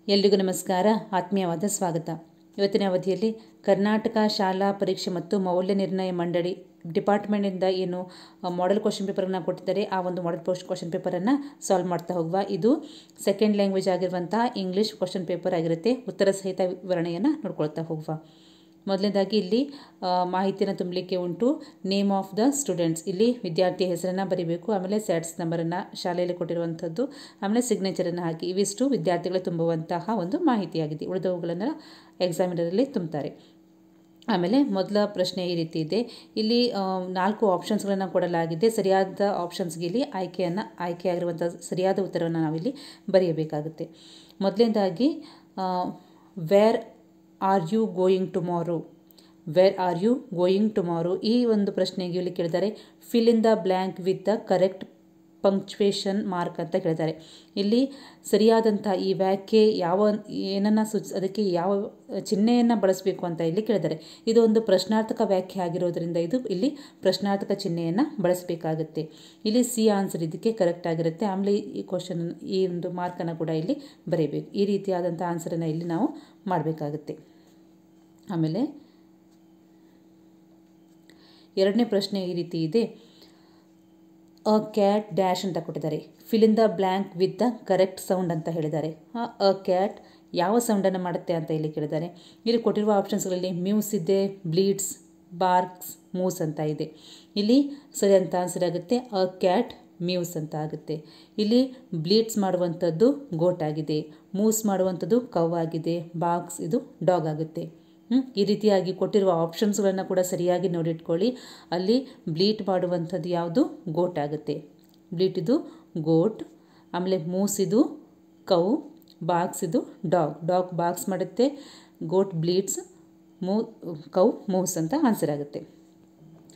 ಎಲ್ರಿಗೂ ನಮಸ್ಕಾರ, ಆತ್ಮೀಯವಾದ ಸ್ವಾಗತ. ಇವತ್ತಿನ ಅವಧಿಯಲ್ಲಿ ಕರ್ನಾಟಕ ಶಾಲಾ ಪರೀಕ್ಷೆ ಮತ್ತು ಮೌಲ್ಯ ನಿರ್ಣಯ ಮಂಡಳಿ ಡಿಪಾರ್ಟ್ಮೆಂಟಿಂದ ಏನು ಮಾಡೆಲ್ ಕ್ವಶನ್ ಪೇಪರನ್ನು ಕೊಟ್ಟಿದ್ದಾರೆ, ಆ ಒಂದು ಮಾಡೆಲ್ ಕ್ವಶನ್ ಪೇಪರನ್ನು ಸಾಲ್ವ್ ಮಾಡ್ತಾ ಹೋಗುವ. ಇದು ಸೆಕೆಂಡ್ ಲ್ಯಾಂಗ್ವೇಜ್ ಆಗಿರುವಂತಹ ಇಂಗ್ಲೀಷ್ ಕ್ವಶನ್ ಪೇಪರ್ ಆಗಿರುತ್ತೆ. ಉತ್ತರ ಸಹಿತ ವಿವರಣೆಯನ್ನು ನೋಡ್ಕೊಳ್ತಾ ಹೋಗುವ. ಮೊದಲನೇದಾಗಿ ಇಲ್ಲಿ ಮಾಹಿತಿಯನ್ನು ತುಂಬಲಿಕ್ಕೆ ಉಂಟು. ನೇಮ್ ಆಫ್ ದ ಸ್ಟೂಡೆಂಟ್ಸ್, ಇಲ್ಲಿ ವಿದ್ಯಾರ್ಥಿಯ ಹೆಸರನ್ನು ಬರೀಬೇಕು. ಆಮೇಲೆ ಸ್ಯಾಟ್ಸ್ ನಂಬರನ್ನು ಶಾಲೆಯಲ್ಲಿ ಕೊಟ್ಟಿರುವಂಥದ್ದು, ಆಮೇಲೆ ಸಿಗ್ನೇಚರನ್ನು ಹಾಕಿ. ಇವಿಷ್ಟು ವಿದ್ಯಾರ್ಥಿಗಳು ತುಂಬುವಂತಹ ಒಂದು ಮಾಹಿತಿಯಾಗಿದೆ. ಉಳಿದವುಗಳನ್ನು ಎಕ್ಸಾಮಿನರಲ್ಲಿ ತುಂಬುತ್ತಾರೆ. ಆಮೇಲೆ ಮೊದಲ ಪ್ರಶ್ನೆ ಈ ರೀತಿ ಇದೆ. ಇಲ್ಲಿ 4 ಆಪ್ಷನ್ಸ್ಗಳನ್ನು ಕೊಡಲಾಗಿದೆ. ಸರಿಯಾದ ಆಪ್ಷನ್ಸ್ಗೆ ಇಲ್ಲಿ ಆಯ್ಕೆಯಾಗಿರುವಂಥ ಸರಿಯಾದ ಉತ್ತರವನ್ನು ನಾವಿಲ್ಲಿ ಬರೆಯಬೇಕಾಗುತ್ತೆ. ಮೊದಲನೇದಾಗಿ where are you going tomorrow, where are you going tomorrow, ಈ ಒಂದು ಪ್ರಶ್ನೆಗೆ ಇಲ್ಲಿ ಕೇಳಿದ್ದಾರೆ fill in the blank with the correct punctuation mark ಅಂತ ಕೇಳಿದ್ದಾರೆ. ಇಲ್ಲಿ ಸರಿಯಾದಂಥ ಈ ವ್ಯಾಖ್ಯೆ ಏನನ್ನು ಅದಕ್ಕೆ ಯಾವ ಚಿಹ್ನೆಯನ್ನು ಬಳಸಬೇಕು ಅಂತ ಇಲ್ಲಿ ಕೇಳಿದ್ದಾರೆ. ಇದು ಒಂದು ಪ್ರಶ್ನಾರ್ಥಕ ವ್ಯಾಖ್ಯೆ ಆಗಿರೋದ್ರಿಂದ ಇದು ಇಲ್ಲಿ ಪ್ರಶ್ನಾರ್ಥಕ ಚಿಹ್ನೆಯನ್ನು ಬಳಸಬೇಕಾಗುತ್ತೆ. ಇಲ್ಲಿ ಸಿ ಆನ್ಸರ್ ಇದಕ್ಕೆ ಕರೆಕ್ಟ್ ಆಗಿರುತ್ತೆ. ಆಮೇಲೆ ಈ ಒಂದು ಮಾರ್ಕನ್ನು ಕೂಡ ಇಲ್ಲಿ ಬರೀಬೇಕು. ಈ ರೀತಿಯಾದಂಥ ಆನ್ಸರನ್ನು ಇಲ್ಲಿ ನಾವು ಮಾಡಬೇಕಾಗುತ್ತೆ. ಆಮೇಲೆ ಎರಡನೇ ಪ್ರಶ್ನೆ ಈ ರೀತಿ ಇದೆ. ಅ ಕ್ಯಾಟ್ ಡ್ಯಾಶ್ ಅಂತ ಕೊಟ್ಟಿದ್ದಾರೆ. Fill in the blank with the correct sound ಅಂತ ಹೇಳಿದ್ದಾರೆ. ಅ ಕ್ಯಾಟ್ ಯಾವ ಸೌಂಡನ್ನು ಮಾಡುತ್ತೆ ಅಂತ ಇಲ್ಲಿ ಕೇಳಿದ್ದಾರೆ. ಇಲ್ಲಿ ಕೊಟ್ಟಿರುವ ಆಪ್ಷನ್ಸ್ಗಳಲ್ಲಿ ಮ್ಯೂಸ್ ಇದೆ, ಬ್ಲೀಡ್ಸ್, ಬಾರ್ಕ್ಸ್, ಮೂಸ್ ಅಂತ ಇದೆ. ಇಲ್ಲಿ ಸರಿಯಾದ ಆನ್ಸರ್ ಆಗುತ್ತೆ ಅ ಕ್ಯಾಟ್ ಮ್ಯೂಸ್ ಅಂತ ಆಗುತ್ತೆ. ಇಲ್ಲಿ ಬ್ಲೀಡ್ಸ್ ಮಾಡುವಂಥದ್ದು ಗೋಟ್ ಆಗಿದೆ, ಮೂಸ್ ಮಾಡುವಂಥದ್ದು ಕವ್ ಆಗಿದೆ, ಬಾಕ್ಸ್ ಇದು ಡಾಗ್ ಆಗುತ್ತೆ. ಈ ರೀತಿಯಾಗಿ ಕೊಟ್ಟಿರುವ ಆಪ್ಷನ್ಸ್ಗಳನ್ನು ಕೂಡ ಸರಿಯಾಗಿ ನೋಡಿಟ್ಕೊಳ್ಳಿ. ಅಲ್ಲಿ ಬ್ಲೀಟ್ ಮಾಡುವಂಥದ್ದು ಯಾವುದು? ಗೋಟ್ ಆಗುತ್ತೆ. ಬ್ಲೀಟ್ ಇದು ಗೋಟ್. ಆಮೇಲೆ ಮೂಸ್ ಇದು ಕೌ, ಬಾಕ್ಸ್ ಇದು ಡಾಗ್. ಡಾಗ್ ಬಾಕ್ಸ್ ಮಾಡುತ್ತೆ, ಗೋಟ್ ಬ್ಲೀಡ್ಸ್, ಕೌ ಮೂಸ್ ಅಂತ ಆನ್ಸರ್ ಆಗುತ್ತೆ.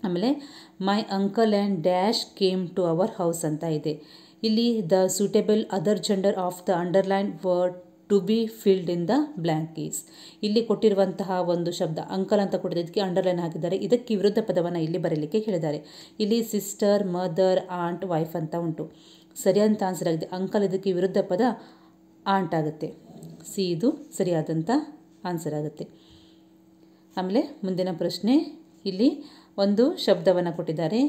ಆಮೇಲೆ my uncle and dash came to our house ಅಂತ ಇದೆ. ಇಲ್ಲಿ the suitable other gender of the underline word to be filled in the blank is. ಇಲ್ಲಿ ಕೊಟ್ಟಿರುವಂತಹ ಒಂದು ಶಬ್ದ ಅಂಕಲ್ ಅಂತ ಕೊಟ್ಟಿದ್ದಕ್ಕೆ ಅಂಡರ್ಲೈನ್ ಹಾಕಿದ್ದಾರೆ. ಇದಕ್ಕೆ ವಿರುದ್ಧ ಪದವನ್ನು ಇಲ್ಲಿ ಬರೀಲಿಕ್ಕೆ ಹೇಳಿದ್ದಾರೆ. ಇಲ್ಲಿ ಸಿಸ್ಟರ್, ಮದರ್, ಆಂಟ್, ವೈಫ್ ಅಂತ ಉಂಟು. ಸರಿಯಾದಂಥ ಆನ್ಸರ್ ಆಗಿದೆ. ಅಂಕಲ್ ಇದಕ್ಕೆ ವಿರುದ್ಧ ಪದ ಆಂಟ್ ಆಗುತ್ತೆ. ಸಿ ಇದು ಸರಿಯಾದಂಥ ಆನ್ಸರ್ ಆಗುತ್ತೆ. ಆಮೇಲೆ ಮುಂದಿನ ಪ್ರಶ್ನೆ, ಇಲ್ಲಿ ಒಂದು ಶಬ್ದವನ್ನು ಕೊಟ್ಟಿದ್ದಾರೆ.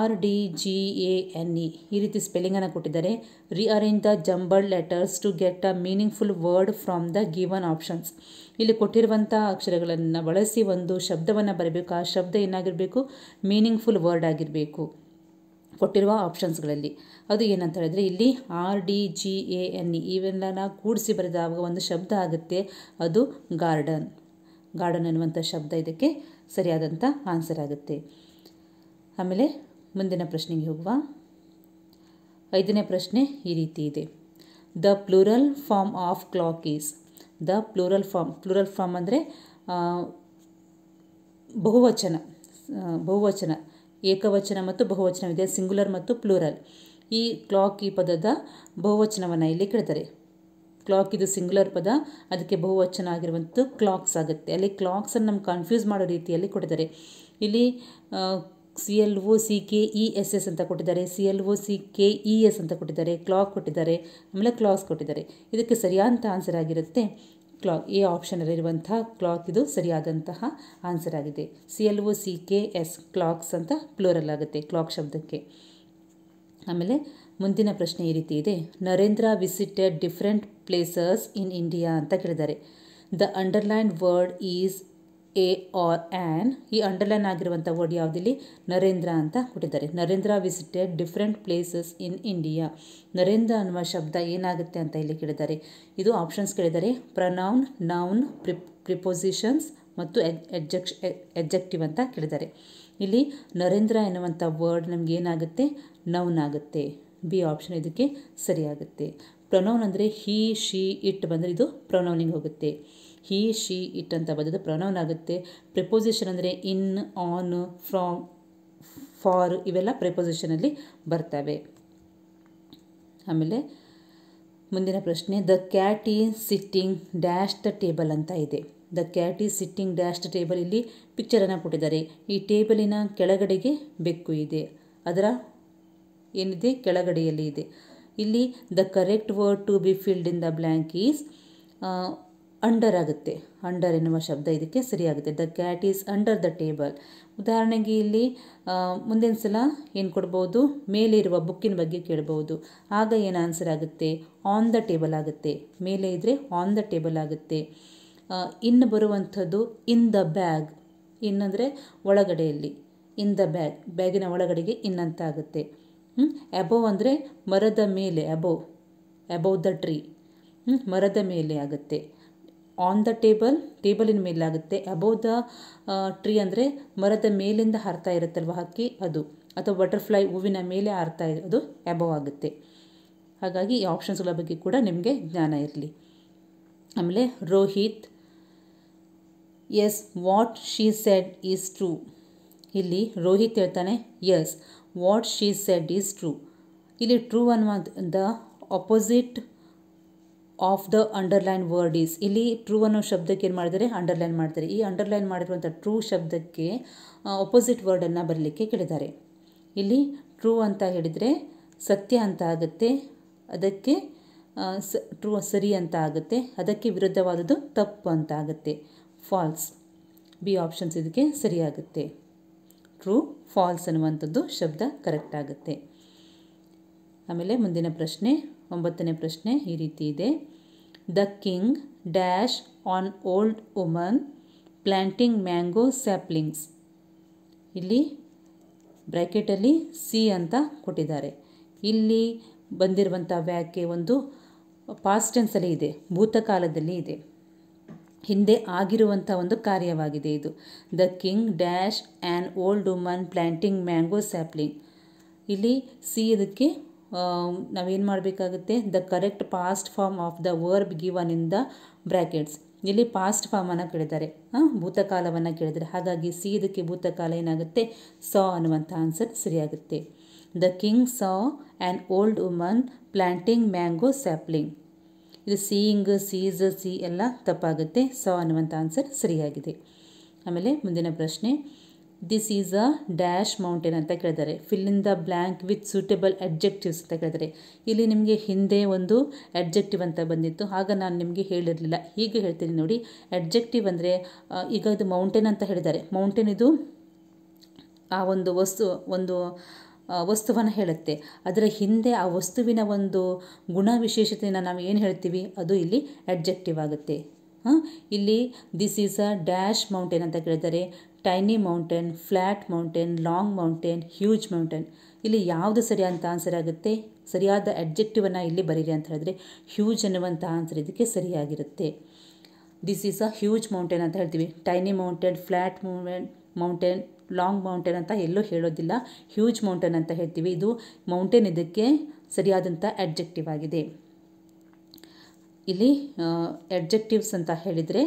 RDGANE ಈ ರೀತಿ ಸ್ಪೆಲ್ಲಿಂಗನ್ನು ಕೊಟ್ಟಿದ್ದಾರೆ. Rearrange the jumbled letters to get a meaningful word from the given options. ಇಲ್ಲಿ ಕೊಟ್ಟಿರುವಂಥ ಅಕ್ಷರಗಳನ್ನು ಬಳಸಿ ಒಂದು ಶಬ್ದವನ್ನು ಬರಬೇಕು. ಆ ಶಬ್ದ ಏನಾಗಿರಬೇಕು? ಮೀನಿಂಗ್ಫುಲ್ ವರ್ಡ್ ಆಗಿರಬೇಕು ಕೊಟ್ಟಿರುವ ಆಪ್ಷನ್ಸ್ಗಳಲ್ಲಿ. ಅದು ಏನಂತ ಹೇಳಿದ್ರೆ ಇಲ್ಲಿ RDGANE ಇವೆಲ್ಲ ಕೂಡಿಸಿ ಬರೆದಾಗ ಒಂದು ಶಬ್ದ ಆಗುತ್ತೆ. ಅದು ಗಾರ್ಡನ್. ಗಾರ್ಡನ್ ಅನ್ನುವಂಥ ಶಬ್ದ ಇದಕ್ಕೆ ಸರಿಯಾದಂಥ ಆನ್ಸರ್ ಆಗುತ್ತೆ. ಆಮೇಲೆ ಮುಂದಿನ ಪ್ರಶ್ನೆಗೆ ಹೋಗುವ. 5ನೇ ಪ್ರಶ್ನೆ ಈ ರೀತಿ ಇದೆ. The plural form of clock is. The plural form ಅಂದರೆ ಬಹುವಚನ, ಏಕವಚನ ಮತ್ತು ಬಹುವಚನವಿದೆ, ಸಿಂಗುಲರ್ ಮತ್ತು ಪ್ಲೂರಲ್. ಈ ಕ್ಲಾಕ್ ಈ ಪದದ ಬಹುವಚನವನ್ನು ಇಲ್ಲಿ ಕೇಳ್ತಾರೆ. ಕ್ಲಾಕ್ ಇದು ಸಿಂಗುಲರ್ ಪದ, ಅದಕ್ಕೆ ಬಹುವಚನ ಆಗಿರುವಂಥದ್ದು ಕ್ಲಾಕ್ಸ್ ಆಗುತ್ತೆ. ಅಲ್ಲಿ ಕ್ಲಾಕ್ಸನ್ನು ನಮ್ಗೆ ಕನ್ಫ್ಯೂಸ್ ಮಾಡೋ ರೀತಿಯಲ್ಲಿ ಕೊಟ್ಟಿದ್ದಾರೆ. ಇಲ್ಲಿ CLOCKESS ಅಂತ ಕೊಟ್ಟಿದ್ದಾರೆ, CLOCKES ಅಂತ ಕೊಟ್ಟಿದ್ದಾರೆ, ಕ್ಲಾಕ್ ಕೊಟ್ಟಿದ್ದಾರೆ, ಆಮೇಲೆ ಕ್ಲಾಕ್ಸ್ ಕೊಟ್ಟಿದ್ದಾರೆ. ಇದಕ್ಕೆ ಸರಿಯಾದಂಥ ಆನ್ಸರ್ ಆಗಿರುತ್ತೆ ಕ್ಲಾಕ್. ಈ ಆಪ್ಷನಲ್ಲಿರುವಂತಹ ಕ್ಲಾಕ್ ಇದು ಸರಿಯಾದಂತಹ ಆನ್ಸರ್ ಆಗಿದೆ. CLOCKS ಕ್ಲಾಕ್ಸ್ ಅಂತ ಪ್ಲೂರಲ್ ಆಗುತ್ತೆ ಕ್ಲಾಕ್ ಶಬ್ದಕ್ಕೆ. ಆಮೇಲೆ ಮುಂದಿನ ಪ್ರಶ್ನೆ ಈ ರೀತಿ ಇದೆ. Narendra visited different places in India ಅಂತ ಕೇಳಿದ್ದಾರೆ. The underline word is a or an. ಈ ಅಂಡರ್ಲೈನ್ ಆಗಿರುವಂಥ ವರ್ಡ್ ಯಾವುದಿಲ್ಲಿ? ನರೇಂದ್ರ ಅಂತ ಕೊಟ್ಟಿದ್ದಾರೆ. Narendra visited different places in India. Narendra ಅನ್ನುವ ಶಬ್ದ ಏನಾಗುತ್ತೆ ಅಂತ ಇಲ್ಲಿ ಕೇಳಿದ್ದಾರೆ. ಇದು ಆಪ್ಷನ್ಸ್ ಕೇಳಿದ್ದಾರೆ. ಪ್ರನೌನ್, ನೌನ್, ಪ್ರಿಪೋಸಿಷನ್ಸ್ ಮತ್ತು ಎಡ್ಜೆಕ್ಟಿವ್ ಅಂತ ಕೇಳಿದ್ದಾರೆ. ಇಲ್ಲಿ ನರೇಂದ್ರ ಎನ್ನುವಂಥ ವರ್ಡ್ ನಮ್ಗೆ ಏನಾಗುತ್ತೆ? ನೌನ್ ಆಗುತ್ತೆ. ಬಿ ಆಪ್ಷನ್ ಇದಕ್ಕೆ ಸರಿಯಾಗುತ್ತೆ. ಪ್ರೊನೌನ್ ಅಂದರೆ ಹಿ, ಶಿ, ಇಟ್ ಬಂದರೆ ಇದು ಪ್ರೊನೌನಿಗೆ ಹೋಗುತ್ತೆ. ಹಿ, ಶಿ, ಇಟ್ ಅಂತ ಬಂದದ್ದು ಪ್ರೊನೌನ್ ಆಗುತ್ತೆ. ಪ್ರಿಪೋಸಿಷನ್ ಅಂದರೆ ಇನ್, ಆನ್, ಫ್ರಾಮ್, ಫಾರ್ ಇವೆಲ್ಲ ಪ್ರಿಪೋಸಿಷನಲ್ಲಿ ಬರ್ತವೆ. ಆಮೇಲೆ ಮುಂದಿನ ಪ್ರಶ್ನೆ, the cat is sitting dash the table ಅಂತ ಇದೆ. The cat is sitting dash the table. ಇಲ್ಲಿ ಪಿಕ್ಚರನ್ನು ಕೊಟ್ಟಿದ್ದಾರೆ. ಈ ಟೇಬಲಿನ ಕೆಳಗಡೆಗೆ ಬೆಕ್ಕು ಇದೆ. ಅದರ ಏನಿದೆ? ಕೆಳಗಡೆಯಲ್ಲಿ ಇದೆ. ಇಲ್ಲಿ the correct word to be filled in the blank is under ಆಗುತ್ತೆ. ಅಂಡರ್ ಎನ್ನುವ ಶಬ್ದ ಇದಕ್ಕೆ ಸರಿಯಾಗುತ್ತೆ. The cat is under the table. ಉದಾಹರಣೆಗೆ ಇಲ್ಲಿ ಮುಂದಿನ ಸಲ ಏನು ಕೊಡ್ಬೋದು, ಮೇಲೆ ಇರುವ ಬುಕ್ಕಿನ ಬಗ್ಗೆ ಕೇಳ್ಬೋದು. ಆಗ ಏನು ಆನ್ಸರ್ ಆಗುತ್ತೆ, ಆನ್ ದ ಟೇಬಲ್ ಆಗುತ್ತೆ. ಮೇಲೆ ಇದ್ದರೆ ಆನ್ ದ ಟೇಬಲ್ ಆಗುತ್ತೆ. ಇನ್ನು ಬರುವಂಥದ್ದು ಇನ್ ದ ಬ್ಯಾಗ್. ಇನ್ನಂದರೆ ಒಳಗಡೆಯಲ್ಲಿ, ಇನ್ ದ ಬ್ಯಾಗ್, ಬ್ಯಾಗಿನ ಒಳಗಡೆಗೆ ಇನ್ ಅಂತ ಆಗುತ್ತೆ. ಅಬೋವ್ ಅಂದರೆ ಮರದ ಮೇಲೆ, ಅಬೋವ್ ದ ಟ್ರೀ, ಮರದ ಮೇಲೆ ಆಗುತ್ತೆ. ಆನ್ ದ ಟೇಬಲ್, ಟೇಬಲಿನ ಮೇಲೆ ಆಗುತ್ತೆ. ಅಬೋವ್ ದ ಟ್ರೀ ಅಂದರೆ ಮರದ ಮೇಲಿಂದ ಹಾರ್ತಾ ಇರುತ್ತಲ್ವ ಹಕ್ಕಿ, ಅದು, ಅಥವಾ ಬಟರ್ಫ್ಲೈ ಹೂವಿನ ಮೇಲೆ ಹಾರ್ತಾ ಅದು ಅಬೋವ್ ಆಗುತ್ತೆ. ಹಾಗಾಗಿ ಈ ಆಪ್ಷನ್ಸ್ಗಳ ಬಗ್ಗೆ ಕೂಡ ನಿಮಗೆ ಜ್ಞಾನ ಇರಲಿ. ಆಮೇಲೆ Rohit, yes what she said is true. ಇಲ್ಲಿ ರೋಹಿತ್ ಹೇಳ್ತಾನೆ yes what she said is true. ಇಲ್ಲಿ ಟ್ರೂ ಅನ್ನುವ the opposite of the underline word is. ಇಲ್ಲಿ ಟ್ರೂ ಅನ್ನೋ ಶಬ್ದಕ್ಕೆ ಏನು ಮಾಡಿದರೆ ಅಂಡರ್ಲೈನ್ ಮಾಡ್ತಾರೆ. ಈ ಅಂಡರ್ಲೈನ್ ಮಾಡಿರುವಂಥ ಟ್ರೂ ಶಬ್ದಕ್ಕೆ ಅಪೋಸಿಟ್ ವರ್ಡನ್ನು ಬರಲಿಕ್ಕೆ ಕೇಳಿದ್ದಾರೆ. ಇಲ್ಲಿ ಟ್ರೂ ಅಂತ ಹೇಳಿದರೆ ಸತ್ಯ ಅಂತ ಆಗುತ್ತೆ, ಅದಕ್ಕೆ ಟ್ರೂ ಸರಿ ಅಂತ ಆಗುತ್ತೆ, ಅದಕ್ಕೆ ವಿರುದ್ಧವಾದದ್ದು ತಪ್ಪು ಅಂತ ಆಗುತ್ತೆ, ಫಾಲ್ಸ್. ಬಿ ಆಪ್ಷನ್ಸ್ ಇದಕ್ಕೆ ಸರಿಯಾಗುತ್ತೆ. ಟ್ರೂ, ಫಾಲ್ಸ್ ಅನ್ನುವಂಥದ್ದು ಶಬ್ದ ಕರೆಕ್ಟ್ ಆಗುತ್ತೆ. ಆಮೇಲೆ ಮುಂದಿನ ಪ್ರಶ್ನೆ, 9ನೇ ಪ್ರಶ್ನೆ ಈ ರೀತಿ ಇದೆ. The king dash on old woman planting mango saplings. ಇಲ್ಲಿ ಬ್ರ್ಯಾಕೆಟಲ್ಲಿ ಸಿ ಅಂತ ಕೊಟ್ಟಿದ್ದಾರೆ. ಇಲ್ಲಿ ಬಂದಿರುವಂಥ ವ್ಯಾಖ್ಯೆ ಒಂದು ಪಾಸ್ಟ್ ಟೆನ್ಸಲ್ಲಿ ಇದೆ, ಭೂತಕಾಲದಲ್ಲಿ ಇದೆ, ಹಿಂದೆ ಆಗಿರುವಂಥ ಒಂದು ಕಾರ್ಯವಾಗಿದೆ ಇದು. The king dash an old woman planting mango sapling. ಇಲ್ಲಿ ಸಿ ಇದಕ್ಕೆ ನಾವೇನು ಮಾಡಬೇಕಾಗುತ್ತೆ, the correct past form of the verb given in the brackets. ಇಲ್ಲಿ ಪಾಸ್ಟ್ ಫಾರ್ಮನ್ನು ಕೇಳಿದ್ದಾರೆ, ಭೂತಕಾಲವನ್ನು ಕೇಳಿದ್ದಾರೆ. ಹಾಗಾಗಿ ಸಿ ಇದಕ್ಕೆ ಭೂತಕಾಲ ಏನಾಗುತ್ತೆ, ಸಾ ಅನ್ನುವಂಥ answer ಸರಿಯಾಗುತ್ತೆ. The king saw an old woman planting mango sapling. ಇದು ಸೀಯಿಂಗ್, ಸೀಸ್, ಸಿ ಎಲ್ಲ ತಪ್ಪಾಗುತ್ತೆ. ಸಾ ಅನ್ನುವಂಥ ಆನ್ಸರ್ ಸರಿಯಾಗಿದೆ. ಆಮೇಲೆ ಮುಂದಿನ ಪ್ರಶ್ನೆ, this is a dash mountain ಅಂತ ಕೇಳಿದ್ದಾರೆ. Fill in the blank with suitable adjectives ಅಂತ ಕೇಳಿದ್ದಾರೆ. ಇಲ್ಲಿ ನಿಮಗೆ ಹಿಂದೆ ಒಂದು ಅಡ್ಜೆಕ್ಟಿವ್ ಅಂತ ಬಂದಿತ್ತು, ಆಗ ನಾನು ನಿಮಗೆ ಹೇಳಿರಲಿಲ್ಲ, ಹೀಗೆ ಹೇಳ್ತೀನಿ ನೋಡಿ. ಅಡ್ಜೆಕ್ಟಿವ್ ಅಂದರೆ ಈಗ ಇದು ಮೌಂಟೇನ್ ಅಂತ ಹೇಳಿದ್ದಾರೆ. ಮೌಂಟೇನ್ ಇದು ಆ ಒಂದು ವಸ್ತುವನ್ನು ಹೇಳುತ್ತೆ. ಅದರ ಹಿಂದೆ ಆ ವಸ್ತುವಿನ ಒಂದು ಗುಣ ವಿಶೇಷತೆಯನ್ನು ನಾವು ಏನು ಹೇಳ್ತೀವಿ, ಅದು ಇಲ್ಲಿ ಅಡ್ಜೆಕ್ಟಿವ್ ಆಗುತ್ತೆ. ಇಲ್ಲಿ this is a dash mountain ಅಂತ ಕೇಳಿದ್ದಾರೆ. Tiny mountain, flat mountain, long mountain, huge mountain. ಇಲ್ಲಿ ಯಾವುದು ಸರಿ ಅಂತ ಆನ್ಸರ್ ಆಗುತ್ತೆ, ಸರಿಯಾದ ಅಡ್ಜೆಕ್ಟಿವನ್ನು ಇಲ್ಲಿ ಬರೀರಿ ಅಂತ ಹೇಳಿದ್ರೆ ಹ್ಯೂಜ್ ಅನ್ನುವಂಥ ಆನ್ಸರ್ ಇದಕ್ಕೆ ಸರಿಯಾಗಿರುತ್ತೆ. This is a huge mountain ಅಂತ ಹೇಳ್ತೀವಿ. Tiny mountain, flat mountain, long mountain ಅಂತ ಎಲ್ಲೂ ಹೇಳೋದಿಲ್ಲ, ಹ್ಯೂಜ್ ಮೌಂಟೇನ್ ಅಂತ ಹೇಳ್ತೀವಿ. ಇದು ಮೌಂಟೇನ್ ಇದಕ್ಕೆ ಸರಿಯಾದಂಥ ಅಡ್ಜೆಕ್ಟಿವ್ ಆಗಿದೆ. ಇಲ್ಲಿ ಅಡ್ಜೆಕ್ಟಿವ್ಸ್ ಅಂತ ಹೇಳಿದರೆ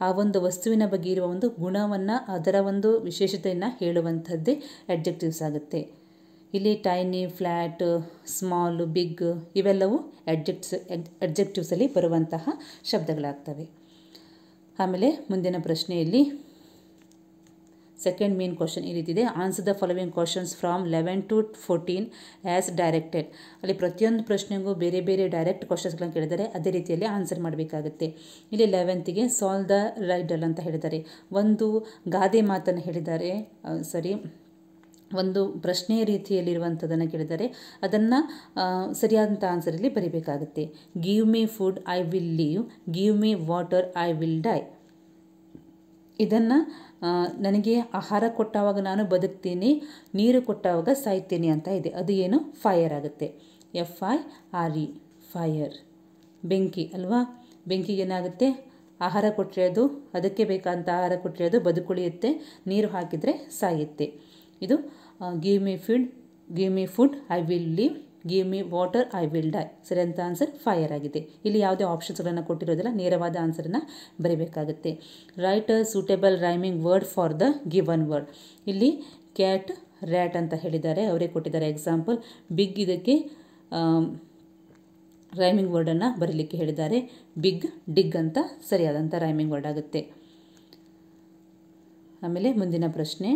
ಆ ಒಂದು ವಸ್ತುವಿನ ಬಗ್ಗೆ ಇರುವ ಒಂದು ಗುಣವನ್ನು, ಅದರ ಒಂದು ವಿಶೇಷತೆಯನ್ನು ಹೇಳುವಂಥದ್ದೇ ಅಡ್ಜೆಕ್ಟಿವ್ಸ್ ಆಗುತ್ತೆ. ಇಲ್ಲಿ ಟೈನಿ, ಫ್ಲ್ಯಾಟ್, ಸ್ಮಾಲ್, ಬಿಗ್ ಇವೆಲ್ಲವೂ ಅಡ್ಜೆಕ್ಟಿವ್ಸಲ್ಲಿ ಬರುವಂತಹ ಶಬ್ದಗಳಾಗ್ತವೆ. ಆಮೇಲೆ ಮುಂದಿನ ಪ್ರಶ್ನೆಯಲ್ಲಿ ಸೆಕೆಂಡ್ ಮೇನ್ ಕ್ವಶನ್ ಈ ರೀತಿ ಇದೆ. Answer the following questions from 11 to 14 as directed. ಅಲ್ಲಿ ಪ್ರತಿಯೊಂದು ಪ್ರಶ್ನೆಗೂ ಬೇರೆ ಬೇರೆ ಡೈರೆಕ್ಟ್ ಕ್ವಶನ್ಸ್ಗಳನ್ನು ಕೇಳಿದರೆ ಅದೇ ರೀತಿಯಲ್ಲಿ ಆನ್ಸರ್ ಮಾಡಬೇಕಾಗುತ್ತೆ. ಇಲ್ಲಿ 11ಗೆ ಸಾಲ್ವ್ ದ ರೈಡಲ್ ಅಂತ ಹೇಳಿದ್ದಾರೆ. ಒಂದು ಗಾದೆ ಮಾತನ್ನು ಹೇಳಿದ್ದಾರೆ, ಒಂದು ಪ್ರಶ್ನೆಯ ರೀತಿಯಲ್ಲಿರುವಂಥದ್ದನ್ನು ಕೇಳಿದರೆ ಅದನ್ನು ಸರಿಯಾದಂಥ ಆನ್ಸರಲ್ಲಿ ಬರೀಬೇಕಾಗುತ್ತೆ. Give me food I will live, give me water I will die. ಇದನ್ನು ನನಗೆ ಆಹಾರ ಕೊಟ್ಟಾಗ ನಾನು ಬದುಕ್ತೀನಿ, ನೀರು ಕೊಟ್ಟಾಗ ಸಾಯ್ತೀನಿ ಅಂತ ಇದೆ. ಅದು ಏನು, ಫೈರ್ ಆಗುತ್ತೆ. FIRE, ಫೈರ್, ಬೆಂಕಿ ಅಲ್ವಾ. ಬೆಂಕಿಗೆ ಏನಾಗುತ್ತೆ, ಆಹಾರ ಕೊಟ್ಟರೆ ಅದು, ಅದಕ್ಕೆ ಬೇಕಾದಂಥ ಆಹಾರ ಕೊಟ್ಟರೆ ಅದು ಬದುಕುಳಿಯುತ್ತೆ, ನೀರು ಹಾಕಿದರೆ ಸಾಯುತ್ತೆ. ಇದು give me food I will live, give me water I will die. ಸರಿಯಾದ ಆನ್ಸರ್ ಫೈರ್ ಆಗಿದೆ. ಇಲ್ಲಿ ಯಾವುದೇ ಆಪ್ಷನ್ಸ್ಗಳನ್ನು ಕೊಟ್ಟಿರೋದಿಲ್ಲ, ನೇರವಾದ ಆನ್ಸರನ್ನು ಬರೀಬೇಕಾಗುತ್ತೆ. Write a suitable rhyming word for the given word. ಇಲ್ಲಿ ಕ್ಯಾಟ್, ರ್ಯಾಟ್ ಅಂತ ಹೇಳಿದ್ದಾರೆ, ಅವರೇ ಕೊಟ್ಟಿದ್ದಾರೆ ಎಕ್ಸಾಂಪಲ್. ಬಿಗ್ ಇದಕ್ಕೆ ರೈಮಿಂಗ್ ವರ್ಡನ್ನು ಬರೀಲಿಕ್ಕೆ ಹೇಳಿದ್ದಾರೆ. ಬಿಗ್, ಡಿಗ್ ಅಂತ ಸರಿಯಾದಂಥ ರೈಮಿಂಗ್ ವರ್ಡ್ ಆಗುತ್ತೆ. ಆಮೇಲೆ ಮುಂದಿನ ಪ್ರಶ್ನೆ,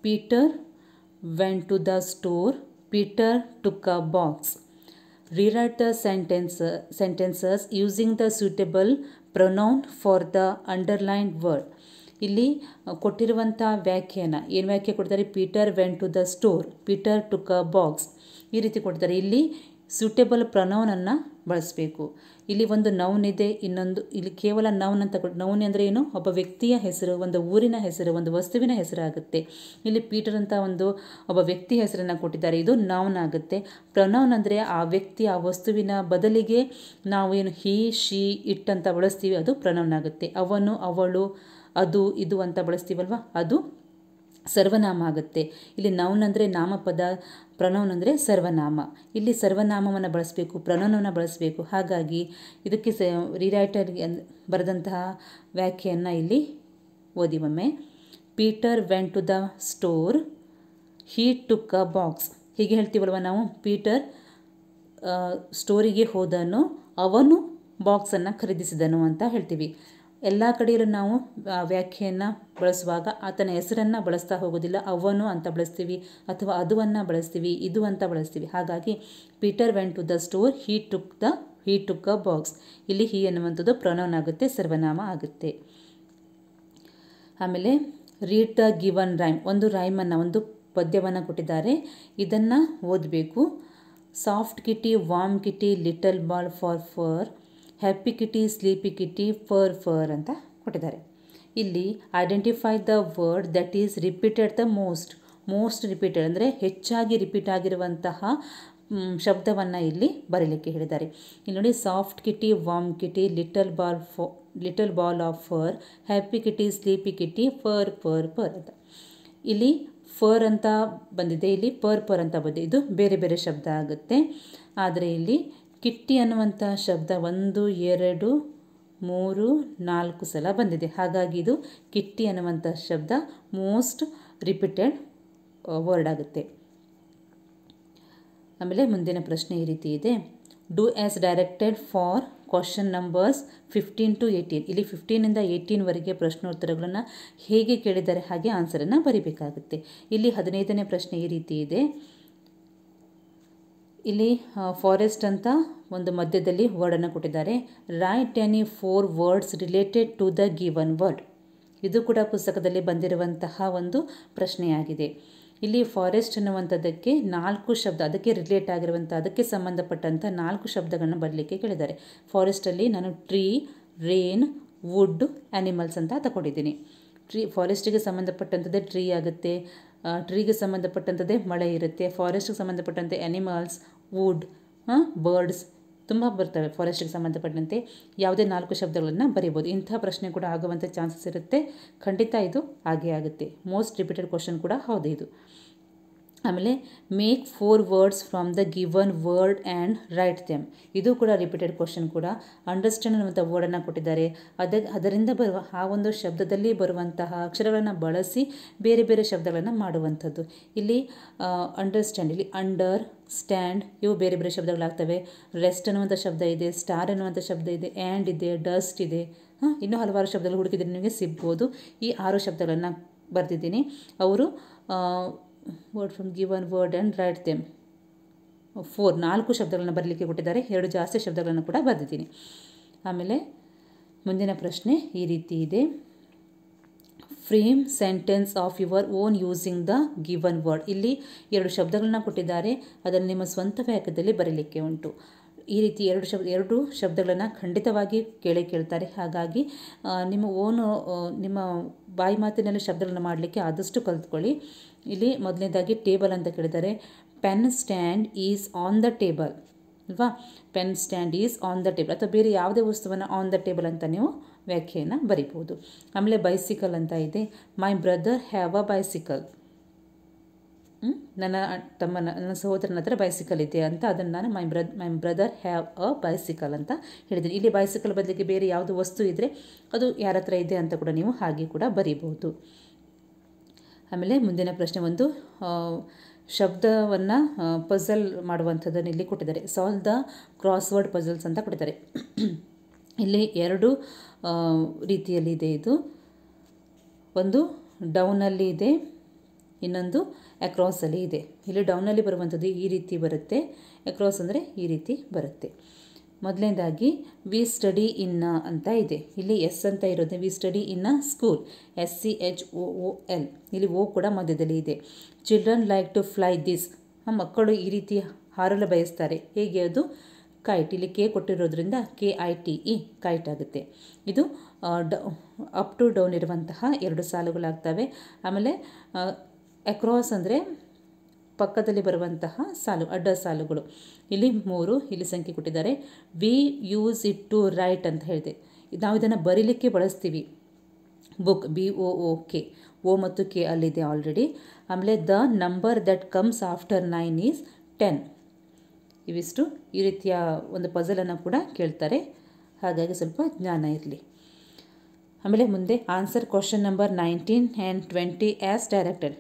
Peter went to the store, Peter took a box. Rewrite the sentences using the suitable pronoun for the underlined word. ಇಲ್ಲಿ ಕೊಟ್ಟಿರುವಂಥ ವ್ಯಾಖ್ಯಾನ ಏನು ವ್ಯಾಖ್ಯೆ ಕೊಡ್ತಾರೆ? Peter went to the store, Peter took a box, ಈ ರೀತಿ ಕೊಡ್ತಾರೆ. ಇಲ್ಲಿ ಸೂಟೇಬಲ್ ಪ್ರೊನೌನನ್ನು ಬಳಸಬೇಕು. ಇಲ್ಲಿ ಒಂದು ನೌನ್ ಇದೆ, ಇನ್ನೊಂದು ಇಲ್ಲಿ ಕೇವಲ ನೌನ್ ಅಂತ ನೌನ್ ಅಂದರೆ ಏನು? ಒಬ್ಬ ವ್ಯಕ್ತಿಯ ಹೆಸರು, ಒಂದು ಊರಿನ ಹೆಸರು, ಒಂದು ವಸ್ತುವಿನ ಹೆಸರಾಗುತ್ತೆ. ಇಲ್ಲಿ ಪೀಟರ್ ಅಂತ ಒಬ್ಬ ವ್ಯಕ್ತಿ ಹೆಸರನ್ನು ಕೊಟ್ಟಿದ್ದಾರೆ, ಇದು ನೌನ್ ಆಗುತ್ತೆ. ಪ್ರೊನೌನ್ ಅಂದರೆ ಆ ವ್ಯಕ್ತಿ, ಆ ವಸ್ತುವಿನ ಬದಲಿಗೆ ನಾವು ಏನು ಹಿ, ಶಿ, ಇಟ್ ಅಂತ ಬಳಸ್ತೀವಿ, ಅದು ಪ್ರೊನೌನ್ ಆಗುತ್ತೆ. ಅವನು, ಅವಳು, ಅದು, ಇದು ಅಂತ ಬಳಸ್ತೀವಲ್ವ, ಅದು ಸರ್ವನಾಮ ಆಗುತ್ತೆ. ಇಲ್ಲಿ ನೌನ್ ಅಂದರೆ ನಾಮಪದ, ಪ್ರೊನೌನ್ ಅಂದರೆ ಸರ್ವನಾಮ. ಇಲ್ಲಿ ಸರ್ವನಾಮವನ್ನು ಬಳಸಬೇಕು, ಪ್ರೊನೌನನ್ನು ಬಳಸಬೇಕು. ಹಾಗಾಗಿ ಇದಕ್ಕೆ ರೀರೈಟರ್ಗೆ ಬರೆದಂತಹ ವ್ಯಾಖ್ಯೆಯನ್ನು ಇಲ್ಲಿ ಓದಿ ಒಮ್ಮೆ. Peter went to the store, he took a box. ಹೀಗೆ ಹೇಳ್ತೀವಲ್ವ ನಾವು, ಪೀಟರ್ ಸ್ಟೋರಿಗೆ ಹೋದನು, ಅವನು ಬಾಕ್ಸನ್ನು ಖರೀದಿಸಿದನು ಅಂತ ಹೇಳ್ತೀವಿ. ಎಲ್ಲ ಕಡೆಯಲ್ಲೂ ನಾವು ವ್ಯಾಖ್ಯೆಯನ್ನು ಬಳಸುವಾಗ ಆತನ ಹೆಸರನ್ನು ಬಳಸ್ತಾ ಹೋಗೋದಿಲ್ಲ, ಅವನು ಅಂತ ಬಳಸ್ತೀವಿ ಅಥವಾ ಅದುವನ್ನು ಬಳಸ್ತೀವಿ, ಇದು ಅಂತ ಬಳಸ್ತೀವಿ. ಹಾಗಾಗಿ Peter went to the store, he took a box. ಇಲ್ಲಿ ಹೀ ಅನ್ನುವಂಥದ್ದು ಪ್ರೊನೌನ್ ಆಗುತ್ತೆ, ಸರ್ವನಾಮ ಆಗುತ್ತೆ. ಆಮೇಲೆ ರೀಡ್ ದ ಗಿವನ್ ರೈಮ್. ಒಂದು ರೈಮನ್ನು, ಒಂದು ಪದ್ಯವನ್ನು ಕೊಟ್ಟಿದ್ದಾರೆ, ಇದನ್ನು ಓದಬೇಕು. Soft kitty, warm kitty, little ball for fur, happy kitty, sleepy kitty, fur ಅಂತ ಕೊಟ್ಟಿದ್ದಾರೆ. ಇಲ್ಲಿ identify the word that is repeated the most repeated ಅಂದರೆ ಹೆಚ್ಚಾಗಿ ರಿಪೀಟ್ ಆಗಿರುವಂತಹ ಶಬ್ದವನ್ನು ಇಲ್ಲಿ ಬರೀಲಿಕ್ಕೆ ಹೇಳಿದ್ದಾರೆ. ಇಲ್ಲಿ ನೋಡಿ, soft kitty, warm kitty, little ball of fur, happy kitty, sleepy kitty, fur ಅಂತ. ಇಲ್ಲಿ ಫರ್ ಅಂತ ಬಂದಿದೆ, ಇಲ್ಲಿ ಪರ್ ಅಂತ ಬಂದಿದೆ. ಇದು ಬೇರೆ ಬೇರೆ ಶಬ್ದ ಆಗುತ್ತೆ. ಆದರೆ ಇಲ್ಲಿ ಕಿಟ್ಟಿ ಅನ್ನುವಂಥ ಶಬ್ದ 1, 2, 3, 4 ಸಲ ಬಂದಿದೆ. ಹಾಗಾಗಿ ಇದು ಕಿಟ್ಟಿ ಅನ್ನುವಂಥ ಶಬ್ದ ಮೋಸ್ಟ್ ರಿಪೀಟೆಡ್ ವರ್ಡ್ ಆಗುತ್ತೆ. ಆಮೇಲೆ ಮುಂದಿನ ಪ್ರಶ್ನೆ ಈ ರೀತಿ ಇದೆ. Do as directed for question numbers 15 to 18. ಇಲ್ಲಿ 15ಇಂದ 18ವರೆಗೆ ಪ್ರಶ್ನೋತ್ತರಗಳನ್ನು ಹೇಗೆ ಕೇಳಿದ್ದಾರೆ ಹಾಗೆ ಆನ್ಸರನ್ನು ಬರೀಬೇಕಾಗುತ್ತೆ. ಇಲ್ಲಿ 15ನೇ ಪ್ರಶ್ನೆ ಈ ರೀತಿ ಇದೆ. ಇಲ್ಲಿ ಫಾರೆಸ್ಟ್ ಅಂತ ಒಂದು ಮಧ್ಯದಲ್ಲಿ ವರ್ಡನ್ನು ಕೊಟ್ಟಿದ್ದಾರೆ. Write any 4 words related to the given word. ಇದು ಕೂಡ ಪುಸ್ತಕದಲ್ಲಿ ಬಂದಿರುವಂತಹ ಒಂದು ಪ್ರಶ್ನೆಯಾಗಿದೆ. ಇಲ್ಲಿ ಫಾರೆಸ್ಟ್ ಅನ್ನುವಂಥದ್ದಕ್ಕೆ 4 ಶಬ್ದ, ಅದಕ್ಕೆ ರಿಲೇಟ್ ಆಗಿರುವಂಥ, ಅದಕ್ಕೆ ಸಂಬಂಧಪಟ್ಟಂಥ 4 ಶಬ್ದಗಳನ್ನು ಬರಲಿಕ್ಕೆ ಕೇಳಿದ್ದಾರೆ. ಫಾರೆಸ್ಟಲ್ಲಿ ನಾನು ಟ್ರೀ, ರೇನ್, ವುಡ್, ಆ್ಯನಿಮಲ್ಸ್ ಅಂತ ತಗೊಂಡಿದ್ದೀನಿ. ಫಾರೆಸ್ಟಿಗೆ ಸಂಬಂಧಪಟ್ಟಂಥದ್ದೇ ಟ್ರೀ ಆಗುತ್ತೆ, ಟ್ರೀಗೆ ಸಂಬಂಧಪಟ್ಟಂಥದ್ದೇ ಮಳೆ ಇರುತ್ತೆ. ಫಾರೆಸ್ಟ್ಗೆ ಸಂಬಂಧಪಟ್ಟಂತೆ ಆ್ಯನಿಮಲ್ಸ್, ವುಡ್, ಬರ್ಡ್ಸ್ ತುಂಬ ಬರ್ತವೆ. ಫಾರೆಸ್ಟ್ಗೆ ಸಂಬಂಧಪಟ್ಟಂತೆ ಯಾವುದೇ 4 ಶಬ್ದಗಳನ್ನು ಬರೀಬೋದು. ಇಂಥ ಪ್ರಶ್ನೆ ಕೂಡ ಆಗುವಂಥ ಚಾನ್ಸಸ್ ಇರುತ್ತೆ. ಖಂಡಿತ ಇದು ಹಾಗೇ ಆಗುತ್ತೆ. ಮೋಸ್ಟ್ ರಿಪೀಟೆಡ್ ಕ್ವಶನ್ ಕೂಡ ಹೌದು ಇದು. ಆಮೇಲೆ make 4 words from the given word and write them. ಇದು ಕೂಡ ರಿಪೀಟೆಡ್ ಕ್ವಶನ್ ಕೂಡ. ಅಂಡರ್ಸ್ಟ್ಯಾಂಡ್ ಅನ್ನುವಂಥ ವರ್ಡನ್ನು ಕೊಟ್ಟಿದ್ದಾರೆ, ಅದರಿಂದ ಬರುವ ಆ ಒಂದು ಶಬ್ದದಲ್ಲಿ ಬರುವಂತಹ ಅಕ್ಷರಗಳನ್ನು ಬಳಸಿ ಬೇರೆ ಬೇರೆ ಶಬ್ದಗಳನ್ನು ಮಾಡುವಂಥದ್ದು. ಇಲ್ಲಿ ಅಂಡರ್ಸ್ಟ್ಯಾಂಡ್, ಇಲ್ಲಿ ಅಂಡರ್, ಸ್ಟ್ಯಾಂಡ್, ಇವು ಬೇರೆ ಬೇರೆ ಶಬ್ದಗಳಾಗ್ತವೆ. ರೆಸ್ಟ್ ಅನ್ನುವಂಥ ಶಬ್ದ ಇದೆ, ಸ್ಟಾರ್ ಅನ್ನುವಂಥ ಶಬ್ದ ಇದೆ, ಆ್ಯಂಡ್ ಇದೆ, ಡಸ್ಟ್ ಇದೆ, ಇನ್ನೂ ಹಲವಾರು ಶಬ್ದಗಳು ಹುಡುಕಿದ್ರೆ ನಿಮಗೆ ಸಿಗ್ಬೋದು. ಈ 6 ಶಬ್ದಗಳನ್ನು ಬರೆದಿದ್ದೀನಿ. ಅವರು word from given word and write them 4 ಶಬ್ದಗಳನ್ನು ಬರಲಿಕ್ಕೆ ಕೊಟ್ಟಿದ್ದಾರೆ. 2 ಜಾಸ್ತಿ ಶಬ್ದಗಳನ್ನು ಕೂಡ ಬರೆದಿದ್ದೀನಿ. ಆಮೇಲೆ ಮುಂದಿನ ಪ್ರಶ್ನೆ ಈ ರೀತಿ ಇದೆ. Frame sentence of your own using the given word. ಇಲ್ಲಿ 2 ಶಬ್ದಗಳನ್ನ ಕೊಟ್ಟಿದ್ದಾರೆ, ಅದನ್ನು ನಿಮ್ಮ ಸ್ವಂತ ವಾಕ್ಯದಲ್ಲಿ ಬರೀಲಿಕ್ಕೆ ಉಂಟು. ಈ ರೀತಿ 2 ಶಬ್ದಗಳನ್ನು ಖಂಡಿತವಾಗಿ ಕೇಳ್ತಾರೆ. ಹಾಗಾಗಿ ನಿಮ್ಮ ಬಾಯಿ ಮಾತಿನಲ್ಲಿ ಶಬ್ದಗಳನ್ನು ಮಾಡಲಿಕ್ಕೆ ಆದಷ್ಟು ಕಲಿತ್ಕೊಳ್ಳಿ. ಇಲ್ಲಿ ಮೊದಲನೇದಾಗಿ ಟೇಬಲ್ ಅಂತ ಕೇಳಿದ್ದಾರೆ. Pen stand is on the table ಅಲ್ವಾ? Pen stand is on the table, ಅಥವಾ ಬೇರೆ ಯಾವುದೇ ವಸ್ತುವನ್ನು ಆನ್ ದ ಟೇಬಲ್ ಅಂತ ನೀವು ವ್ಯಾಖ್ಯೆಯನ್ನು ಬರಿಬೋದು. ಆಮೇಲೆ ಬೈಸಿಕಲ್ ಅಂತ ಇದೆ. My brother have a bicycle. ನನ್ನ ಸಹೋದರನ ಹತ್ರ ಬೈಸಿಕಲ್ ಇದೆ ಅಂತ ಅದನ್ನು ನಾನು my brother have a bicycle ಅಂತ ಹೇಳಿದ್ದೀನಿ. ಇಲ್ಲಿ ಬೈಸಿಕಲ್ ಬದಲಿಗೆ ಬೇರೆ ಯಾವುದು ವಸ್ತು ಇದ್ದರೆ ಅದು ಯಾರ ಹತ್ರ ಇದೆ ಅಂತ ಕೂಡ ನೀವು ಹಾಗೆ ಕೂಡ ಬರೀಬಹುದು. ಆಮೇಲೆ ಮುಂದಿನ ಪ್ರಶ್ನೆ ಒಂದು ಶಬ್ದವನ್ನು ಪಝಲ್ ಮಾಡುವಂಥದ್ದನ್ನು ಇಲ್ಲಿ ಕೊಟ್ಟಿದ್ದಾರೆ. ಸಾಲ್ವ್ ದ ಕ್ರಾಸ್ವರ್ಡ್ ಪಝಲ್ಸ್ ಅಂತ ಕೊಟ್ಟಿದ್ದಾರೆ. ಇಲ್ಲಿ 2 ರೀತಿಯಲ್ಲಿದೆ. ಇದು ಒಂದು ಡೌನಲ್ಲಿ ಇದೆ, ಇನ್ನೊಂದು ಅಕ್ರಾಸಲ್ಲಿ ಇದೆ. ಇಲ್ಲಿ ಡೌನಲ್ಲಿ ಬರುವಂಥದ್ದು ಈ ರೀತಿ ಬರುತ್ತೆ, ಅಕ್ರಾಸ್ ಅಂದರೆ ಈ ರೀತಿ ಬರುತ್ತೆ. ಮೊದಲನೇದಾಗಿ ವಿ ಸ್ಟಡಿ ಇನ್ ಅಂತ ಇದೆ. ಇಲ್ಲಿ ಎಸ್ ಅಂತ ಇರೋದು we study in school, SCHOOL. ಇಲ್ಲಿ ಓ ಕೂಡ ಮಧ್ಯದಲ್ಲಿ ಇದೆ. Children like to fly this, ಮಕ್ಕಳು ಈ ರೀತಿ ಹಾರಲು ಬಯಸ್ತಾರೆ. ಹೇಗೆ? ಅದು ಕೈಟ್. ಇಲ್ಲಿ ಕೆ ಕೊಟ್ಟಿರೋದ್ರಿಂದ KITE ಕೈಟ್ ಆಗುತ್ತೆ. ಇದು ಅಪ್ ಟು ಡೌನ್ ಇರುವಂತಹ 2 ಸಾಲುಗಳಾಗ್ತವೆ. ಆಮೇಲೆ ಅಕ್ರಾಸ್ ಅಂದರೆ ಪಕ್ಕದಲ್ಲಿ ಬರುವಂತಹ ಸಾಲು, ಅಡ್ಡ ಸಾಲುಗಳು. ಇಲ್ಲಿ 3, ಇಲ್ಲಿ ಸಂಖ್ಯೆ ಕೊಟ್ಟಿದ್ದಾರೆ. We use it to write ಅಂತ ಹೇಳಿದೆ. ನಾವು ಇದನ್ನು ಬರೀಲಿಕ್ಕೆ ಬಳಸ್ತೀವಿ. ಬುಕ್, BOOK, O ಮತ್ತು K ಅಲ್ಲಿದೆ ಆಲ್ರೆಡಿ. ಆಮೇಲೆ the number that comes after 9 is 10. ಇವಿಷ್ಟು ಈ ರೀತಿಯ ಒಂದು ಪಜಲನ್ನು ಕೂಡ ಕೇಳ್ತಾರೆ, ಹಾಗಾಗಿ ಸ್ವಲ್ಪ ಜ್ಞಾನ ಇರಲಿ. ಆಮೇಲೆ ಮುಂದೆ answer question number 19 and 20 as directed.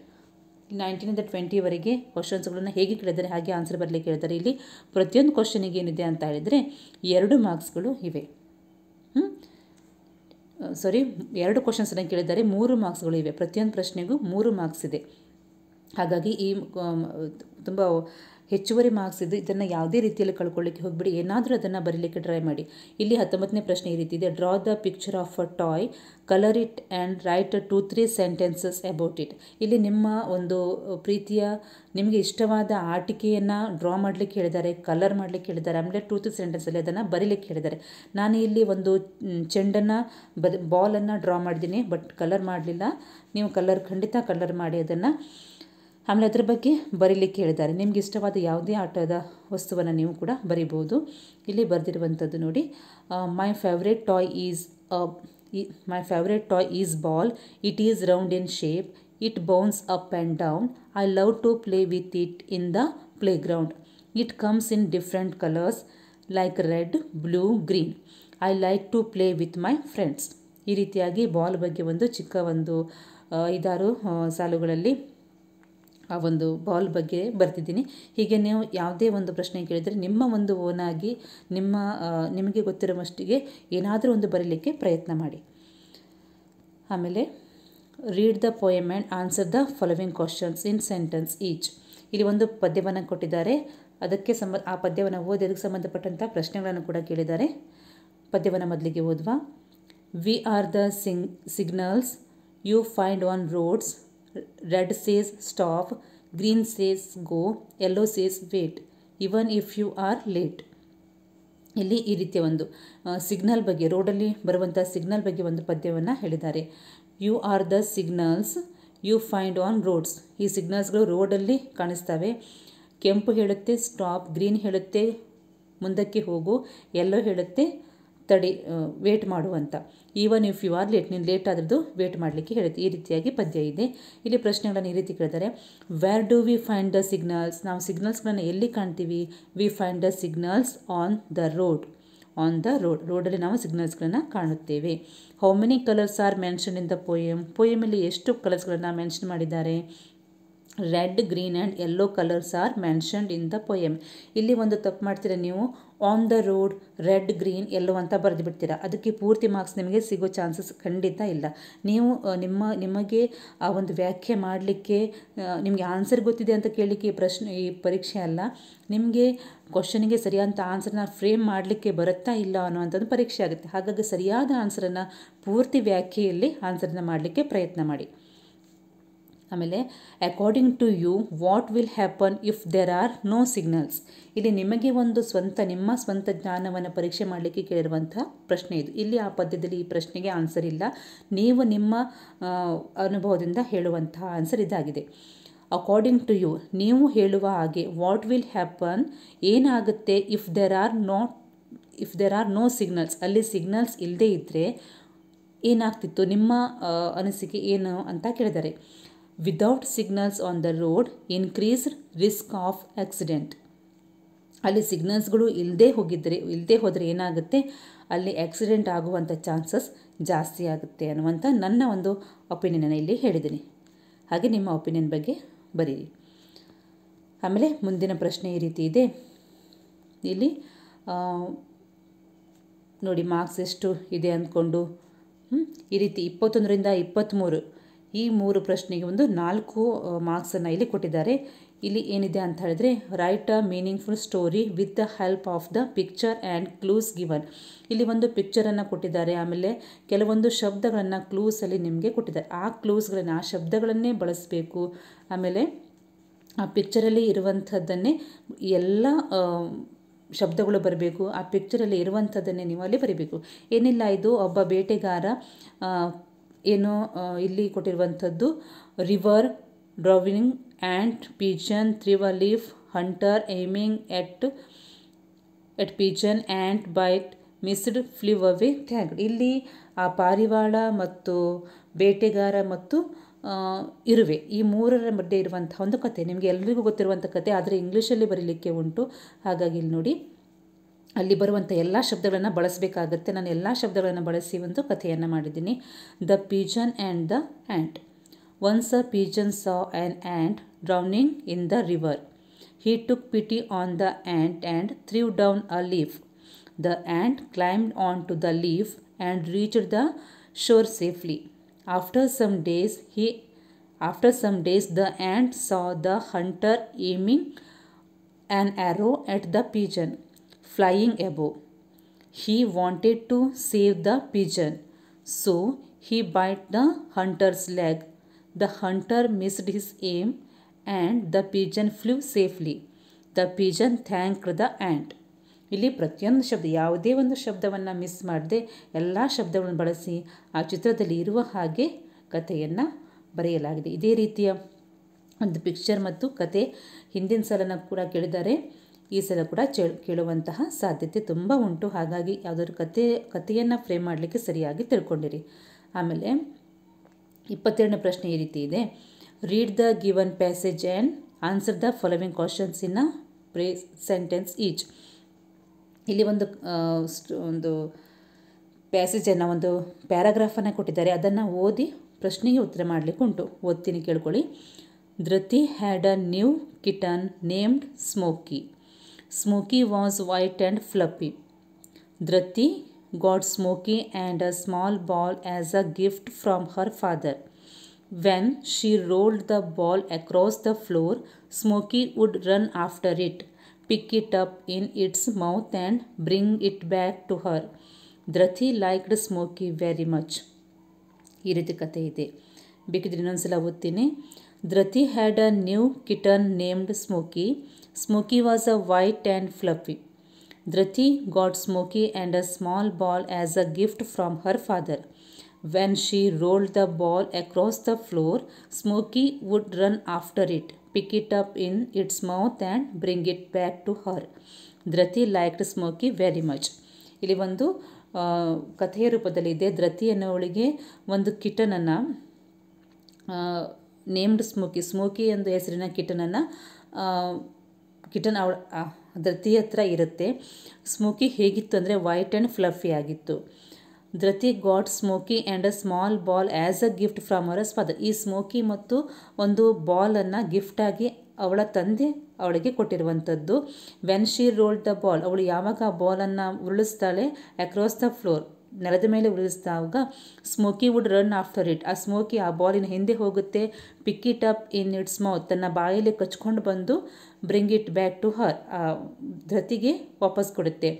19ಇಂದ 20ವರೆಗೆ ಕ್ವಶನ್ಸ್ಗಳನ್ನು ಹೇಗೆ ಕೇಳಿದ್ದಾರೆ ಹಾಗೆ ಆನ್ಸರ್ ಬರಲಿಕ್ಕೆ ಹೇಳ್ತಾರೆ. ಇಲ್ಲಿ ಪ್ರತಿಯೊಂದು ಕ್ವಶನಿಗೆ ಏನಿದೆ ಅಂತ ಹೇಳಿದರೆ 2 ಮಾರ್ಕ್ಸ್ಗಳು ಇವೆ. 2 ಕ್ವಶನ್ಸನ್ನು ಕೇಳಿದ್ದಾರೆ, 3 ಮಾರ್ಕ್ಸ್ಗಳು ಇವೆ. ಪ್ರತಿಯೊಂದು ಪ್ರಶ್ನೆಗೂ 3 ಮಾರ್ಕ್ಸ್ ಇದೆ. ಹಾಗಾಗಿ ಈ ತುಂಬ ಹೆಚ್ಚುವರಿ ಮಾರ್ಕ್ಸ್ ಇದು. ಇದನ್ನು ಯಾವುದೇ ರೀತಿಯಲ್ಲಿ ಕಳ್ಕೊಳ್ಳಿಕ್ಕೆ ಹೋಗ್ಬಿಡಿ, ಏನಾದರೂ ಅದನ್ನು ಬರೀಲಿಕ್ಕೆ ಟ್ರೈ ಮಾಡಿ. ಇಲ್ಲಿ 19ನೇ ಪ್ರಶ್ನೆ ಈ ರೀತಿ ಇದೆ. Draw the picture of a toy, colour it and right 2-3 sentences about it. ಇಲ್ಲಿ ನಿಮ್ಮ ಒಂದು ಪ್ರೀತಿಯ ನಿಮಗೆ ಇಷ್ಟವಾದ ಆಟಿಕೆಯನ್ನು ಡ್ರಾ ಮಾಡಲಿಕ್ಕೆ ಹೇಳಿದ್ದಾರೆ, ಕಲರ್ ಮಾಡಲಿಕ್ಕೆ ಹೇಳಿದ್ದಾರೆ. ಆಮೇಲೆ 2-3 ಸೆಂಟೆನ್ಸಲ್ಲಿ ಅದನ್ನು ಬರೀಲಿಕ್ಕೆ ಹೇಳಿದ್ದಾರೆ. ನಾನು ಇಲ್ಲಿ ಒಂದು ಚೆಂಡನ್ನು ಬಾಲನ್ನು ಡ್ರಾ ಮಾಡಿದ್ದೀನಿ, ಬಟ್ ಕಲರ್ ಮಾಡಲಿಲ್ಲ. ನೀವು ಖಂಡಿತ ಕಲರ್ ಮಾಡಿ ಅದನ್ನು. ಆಮೇಲೆ ಅದ್ರ ಬಗ್ಗೆ ಬರೀಲಿಕ್ಕೆ ಹೇಳಿದ್ದಾರೆ. ನಿಮ್ಗೆ ಇಷ್ಟವಾದ ಯಾವುದೇ ಆಟದ ವಸ್ತುವನ್ನು ನೀವು ಕೂಡ ಬರಿಬೋದು. ಇಲ್ಲಿ ಬರೆದಿರುವಂಥದ್ದು ನೋಡಿ, my favourite toy is ball. It is round in shape. It bounce up and down. I love to play with it in the playground. It comes in different colours like red, blue, green. I like to play with my friends. ಈ ರೀತಿಯಾಗಿ ball ಬಗ್ಗೆ ಒಂದು ಚಿಕ್ಕ ಒಂದು 5-6 ಸಾಲುಗಳಲ್ಲಿ ಆ ಒಂದು ball ಬಗ್ಗೆ ಬರ್ತಿದ್ದೀನಿ. ಹೀಗೆ ನೀವು ಯಾವುದೇ ಒಂದು ಪ್ರಶ್ನೆ ಕೇಳಿದರೆ ನಿಮ್ಮ ಒಂದು ಓನಾಗಿ ನಿಮಗೆ ಗೊತ್ತಿರುವಷ್ಟಿಗೆ ಏನಾದರೂ ಒಂದು ಬರೀಲಿಕ್ಕೆ ಪ್ರಯತ್ನ ಮಾಡಿ. ಆಮೇಲೆ read the poem and answer the following questions in sentence each. ಇಲ್ಲಿ ಒಂದು ಪದ್ಯವನ್ನು ಕೊಟ್ಟಿದ್ದಾರೆ, ಅದಕ್ಕೆ ಆ ಪದ್ಯವನ್ನು ಓದಿ ಅದಕ್ಕೆ ಸಂಬಂಧಪಟ್ಟಂಥ ಪ್ರಶ್ನೆಗಳನ್ನು ಕೂಡ ಕೇಳಿದ್ದಾರೆ. ಪದ್ಯವನ್ನು ಮೊದಲಿಗೆ ಓದುವ. We are the signals you find on roads. Red says stop, green says go, yellow says wait, even if you are late. ಇಲ್ಲಿ ಈ ರೀತಿಯ ಒಂದು ಸಿಗ್ನಲ್ ಬಗ್ಗೆ, ರೋಡಲ್ಲಿ ಬರುವಂಥ ಸಿಗ್ನಲ್ ಬಗ್ಗೆ ಒಂದು ಪದ್ಯವನ್ನು ಹೇಳಿದ್ದಾರೆ. You are the signals you find on roads. ಈ ಸಿಗ್ನಲ್ಸ್ಗಳು ರೋಡಲ್ಲಿ ಕಾಣಿಸ್ತವೆ. ಕೆಂಪು ಹೇಳುತ್ತೆ ಸ್ಟಾಪ್, ಗ್ರೀನ್ ಹೇಳುತ್ತೆ ಮುಂದಕ್ಕೆ ಹೋಗು, ಯೆಲ್ಲೋ ಹೇಳುತ್ತೆ ವೇಟ್ ಮಾಡುವಂತ. Even if you are late, ನೀನು ಲೇಟ್ ಆದ್ರದ್ದು ವೇಟ್ ಮಾಡಲಿಕ್ಕೆ ಹೇಳುತ್ತೆ. ಈ ರೀತಿಯಾಗಿ ಪದ್ಯ ಇದೆ. ಇಲ್ಲಿ ಪ್ರಶ್ನೆಗಳನ್ನು ಈ ರೀತಿ ಕೇಳಿದ್ದಾರೆ. Where do we find the signals? ನಾವು ಸಿಗ್ನಲ್ಸ್ಗಳನ್ನು ಎಲ್ಲಿ ಕಾಣ್ತೀವಿ? We find the signals on the road. ರೋಡಲ್ಲಿ ನಾವು ಸಿಗ್ನಲ್ಸ್ಗಳನ್ನು ಕಾಣುತ್ತೇವೆ. How many colours are mention in the ಪೋಯಮಲ್ಲಿ ಎಷ್ಟು ಕಲರ್ಸ್ಗಳನ್ನು ಮೆನ್ಷನ್ ಮಾಡಿದ್ದಾರೆ? Red, green and yellow colours are mentioned in the poem. ಇಲ್ಲಿ ಒಂದು ತಪ್ಪು ಮಾಡ್ತೀರಾ ನೀವು. On the road red, green, yellow ಅಂತ ಬರೆದು ಬಿಡ್ತೀರಾ. ಅದಕ್ಕೆ ಪೂರ್ತಿ ಮಾರ್ಕ್ಸ್ ನಿಮಗೆ ಸಿಗೋ ಚಾನ್ಸಸ್ ಖಂಡಿತ ಇಲ್ಲ. ನೀವು ನಿಮಗೆ ಆ ಒಂದು ವ್ಯಾಖ್ಯೆ ಮಾಡಲಿಕ್ಕೆ, ನಿಮಗೆ ಆನ್ಸರ್ ಗೊತ್ತಿದೆ ಅಂತ ಕೇಳಲಿಕ್ಕೆ ಈ ಪರೀಕ್ಷೆ ಅಲ್ಲ. ನಿಮಗೆ ಕ್ವಶನಿಗೆ ಸರಿಯಾದ ಆನ್ಸರ್ನ ಫ್ರೇಮ್ ಮಾಡಲಿಕ್ಕೆ ಬರುತ್ತಾ ಇಲ್ಲ ಅನ್ನುವಂಥದ್ದು ಪರೀಕ್ಷೆ ಆಗುತ್ತೆ. ಹಾಗಾಗಿ ಸರಿಯಾದ ಆನ್ಸರನ್ನು ಪೂರ್ತಿ ವ್ಯಾಖ್ಯೆಯಲ್ಲಿ ಆನ್ಸರನ್ನು ಮಾಡಲಿಕ್ಕೆ ಪ್ರಯತ್ನ ಮಾಡಿ. ಆಮೇಲೆ according to you what will happen if there are no signals. ಇಲ್ಲಿ ನಿಮಗೆ ಒಂದು ನಿಮ್ಮ ಸ್ವಂತ ಜ್ಞಾನವನ್ನು ಪರೀಕ್ಷೆ ಮಾಡಲಿಕ್ಕೆ ಕೇಳಿರುವಂಥ ಪ್ರಶ್ನೆ ಇದು. ಇಲ್ಲಿ ಆ ಪದ್ಯದಲ್ಲಿ ಈ ಪ್ರಶ್ನೆಗೆ ಆನ್ಸರ್ ಇಲ್ಲ. ನೀವು ನಿಮ್ಮ ಅನುಭವದಿಂದ ಹೇಳುವಂತಹ ಆನ್ಸರ್ ಇದಾಗಿದೆ. ಅಕಾರ್ಡಿಂಗ್ ಟು ಯು, ನೀವು ಹೇಳುವ ಹಾಗೆ, ವಾಟ್ ವಿಲ್ ಹ್ಯಾಪನ್, ಏನಾಗುತ್ತೆ if there are no signals, ಅಲ್ಲಿ ಸಿಗ್ನಲ್ಸ್ ಇಲ್ಲದೇ ಇದ್ದರೆ ಏನಾಗ್ತಿತ್ತು, ನಿಮ್ಮ ಅನಿಸಿಕೆ ಏನು ಅಂತ ಕೇಳಿದ್ದಾರೆ. Without signals on the road increased risk of accident. ಅಲ್ಲಿ ಸಿಗ್ನಲ್ಸ್ಗಳು ಇಲ್ಲದೆ ಹೋದರೆ ಏನಾಗುತ್ತೆ, ಅಲ್ಲಿ ಆಕ್ಸಿಡೆಂಟ್ ಆಗುವಂಥ ಚಾನ್ಸಸ್ ಜಾಸ್ತಿ ಆಗುತ್ತೆ ಅನ್ನುವಂಥ ನನ್ನ ಒಂದು ಒಪಿನಿಯನನ್ನು ಇಲ್ಲಿ ಹೇಳಿದ್ದೀನಿ. ಹಾಗೆ ನಿಮ್ಮ ಒಪಿನಿಯನ್ ಬಗ್ಗೆ ಬರೀರಿ. ಆಮೇಲೆ ಮುಂದಿನ ಪ್ರಶ್ನೆ ಈ ರೀತಿ ಇದೆ. ಇಲ್ಲಿ ನೋಡಿ ಮಾರ್ಕ್ಸ್ ಎಷ್ಟು ಇದೆ ಅಂದ್ಕೊಂಡು ಈ ರೀತಿ 21ರಿಂದ 23 ಈ 3 ಪ್ರಶ್ನೆಗೆ ಒಂದು 4 ಮಾರ್ಕ್ಸನ್ನು ಇಲ್ಲಿ ಕೊಟ್ಟಿದ್ದಾರೆ. ಇಲ್ಲಿ ಏನಿದೆ ಅಂತ ಹೇಳಿದ್ರೆ, write a meaningful story with the help of the picture and clues given. ಇಲ್ಲಿ ಒಂದು ಪಿಕ್ಚರನ್ನು ಕೊಟ್ಟಿದ್ದಾರೆ, ಆಮೇಲೆ ಕೆಲವೊಂದು ಶಬ್ದಗಳನ್ನು ಕ್ಲೂಸಲ್ಲಿ ನಿಮಗೆ ಕೊಟ್ಟಿದ್ದಾರೆ. ಆ ಕ್ಲೂಸ್ಗಳನ್ನು, ಆ ಶಬ್ದಗಳನ್ನೇ ಬಳಸಬೇಕು. ಆಮೇಲೆ ಆ ಪಿಕ್ಚರಲ್ಲಿ ಇರುವಂಥದ್ದನ್ನೇ ಎಲ್ಲ ಶಬ್ದಗಳು ಬರಬೇಕು. ಆ ಪಿಕ್ಚರಲ್ಲಿ ಇರುವಂಥದ್ದನ್ನೇ ನೀವು ಅಲ್ಲಿ ಬರೀಬೇಕು. ಏನಿಲ್ಲ, ಇದು ಒಬ್ಬ ಬೇಟೆಗಾರ ಇಲ್ಲಿ ಕೊಟ್ಟಿರುವಂಥದ್ದು river, drowning and pigeon, threw a leaf, hunter aiming at pigeon and bite missed, flew away, thanked. ಇಲ್ಲಿ ಆ ಪಾರಿವಾಳ ಮತ್ತು ಬೇಟೆಗಾರ ಮತ್ತು ಇರುವೆ, ಈ 3ರ ಮಧ್ಯೆ ಇರುವಂಥ ಒಂದು ಕತೆ. ನಿಮಗೆ ಎಲ್ಲರಿಗೂ ಗೊತ್ತಿರುವಂಥ ಕತೆ, ಆದರೆ ಇಂಗ್ಲೀಷಲ್ಲಿ ಬರೀಲಿಕ್ಕೆ ಉಂಟು. ಹಾಗಾಗಿ ಇಲ್ಲಿ ನೋಡಿ, ಅಲ್ಲಿ ಬರುವಂಥ ಎಲ್ಲ ಶಬ್ದಗಳನ್ನು ಬಳಸಬೇಕಾಗತ್ತೆ. ನಾನು ಎಲ್ಲ ಶಬ್ದಗಳನ್ನು ಬಳಸಿ ಒಂದು ಕಥೆಯನ್ನು ಮಾಡಿದ್ದೀನಿ. The pigeon and the ant. Once a pigeon saw an ant drowning in the river. He took pity on the ant and threw down a leaf. The ant climbed on to the leaf and reached the shore safely. After some days, the ant saw the hunter aiming an arrow at the pigeon flying above. He wanted to save the pigeon, so he bit the hunter's leg. The hunter missed his aim and the pigeon flew safely. The pigeon thanked the ant. ಇಲ್ಲಿ ಪ್ರತಿಯೊಂದು ಶಬ್ದ, ಯಾವುದೇ ಒಂದು ಶಬ್ದವನ್ನು miss ಮಾಡದೆ ಎಲ್ಲ ಶಬ್ದಗಳನ್ನು ಬಳಸಿ ಆ ಚಿತ್ರದಲ್ಲಿ ಇರುವ ಹಾಗೆ ಕಥೆಯನ್ನು ಬರೆಯಲಾಗಿದೆ. ಇದೇ ರೀತಿಯ ಒಂದು ಪಿಕ್ಚರ್ ಮತ್ತು ಕತೆ ಹಿಂದಿನ ಸಲನ ಕೂಡ ಕೇಳಿದ್ದಾರೆ, ಈ ಸಲ ಕೂಡ ಕೇಳುವಂತಹ ಸಾಧ್ಯತೆ ತುಂಬ ಉಂಟು. ಹಾಗಾಗಿ ಯಾವುದಾದ್ರು ಕಥೆಯನ್ನು ಫ್ರೇಮ್ ಮಾಡಲಿಕ್ಕೆ ಸರಿಯಾಗಿ ತಿಳ್ಕೊಂಡಿರಿ. ಆಮೇಲೆ 22ನೇ ಪ್ರಶ್ನೆ ಈ ರೀತಿ ಇದೆ. Read the given passage and answer the following questions in a sentence each. ಇಲ್ಲಿ ಒಂದು ಪ್ಯಾಸೇಜನ್ನು, ಒಂದು ಪ್ಯಾರಾಗ್ರಾಫನ್ನು ಕೊಟ್ಟಿದ್ದಾರೆ. ಅದನ್ನು ಓದಿ ಪ್ರಶ್ನೆಗೆ ಉತ್ತರ ಮಾಡಲಿಕ್ಕೆ ಉಂಟು. ಓದ್ತೀನಿ, ಕೇಳ್ಕೊಳ್ಳಿ. Dhruti had a new kitten named Smokey. Smokey was white and fluffy. Dhruti got Smokey and a small ball as a gift from her father. When she rolled the ball across the floor, Smokey would run after it, pick it up in its mouth and bring it back to her. Dhruti liked Smokey very much. ಈ ರೀತಿ ಕಥೆ ಇದೆ. ಬೇಕಿದ್ರೆ ಇನ್ನೊಂದ್ಸಲ ಓದ್ತೀನಿ. Dhruti had a new kitten named Smokey. Smokey was a white and fluffy. Dhruti got Smokey and a small ball as a gift from her father. When she rolled the ball across the floor, Smokey would run after it, pick it up in its mouth and bring it back to her. Dhruti liked Smokey very much. ಇಲ್ಲಿ ಒಂದು ಕಥೆಯ ರೂಪದಲ್ಲಿದೆ. ಧೃತಿ ಅನ್ನೋವಳಿಗೆ ಒಂದು ಕಿಟನನ್ನು, named smoky ಎಂದು ಹೆಸರಿನ kitten Dhriti ಹತ್ರ ಇರುತ್ತೆ. Smoky ಹೇಗಿತ್ತು ಅಂದರೆ ವೈಟ್ ಆ್ಯಂಡ್ ಫ್ಲಫಿ ಆಗಿತ್ತು. Dhruti got Smokey and a small ball as a gift from her father. ಈ ಸ್ಮೋಕಿ ಮತ್ತು ಒಂದು ಬಾಲನ್ನು ಗಿಫ್ಟಾಗಿ ಅವಳ ತಂದೆ ಅವಳಿಗೆ ಕೊಟ್ಟಿರುವಂಥದ್ದು. When she rolled the ball, ಅವಳು ಯಾವಾಗ ಆ ಬಾಲನ್ನು ಉರುಳಿಸ್ತಾಳೆ ಅಕ್ರಾಸ್ ದ ಫ್ಲೋರ್, ನೆಲದ ಮೇಲೆ ಉರುಳಿಸಿದಾಗ, Smokey would run after it, ಆ ಸ್ಮೋಕಿ ಆ ಬಾಲಿನ ಹಿಂದೆ ಹೋಗುತ್ತೆ. Pick it up in its mouth, ತನ್ನ ಬಾಯಲ್ಲಿ ಕಚ್ಕೊಂಡು ಬಂದು bring it back to her, ಧೃತಿಗೆ ವಾಪಸ್ ಕೊಡುತ್ತೆ.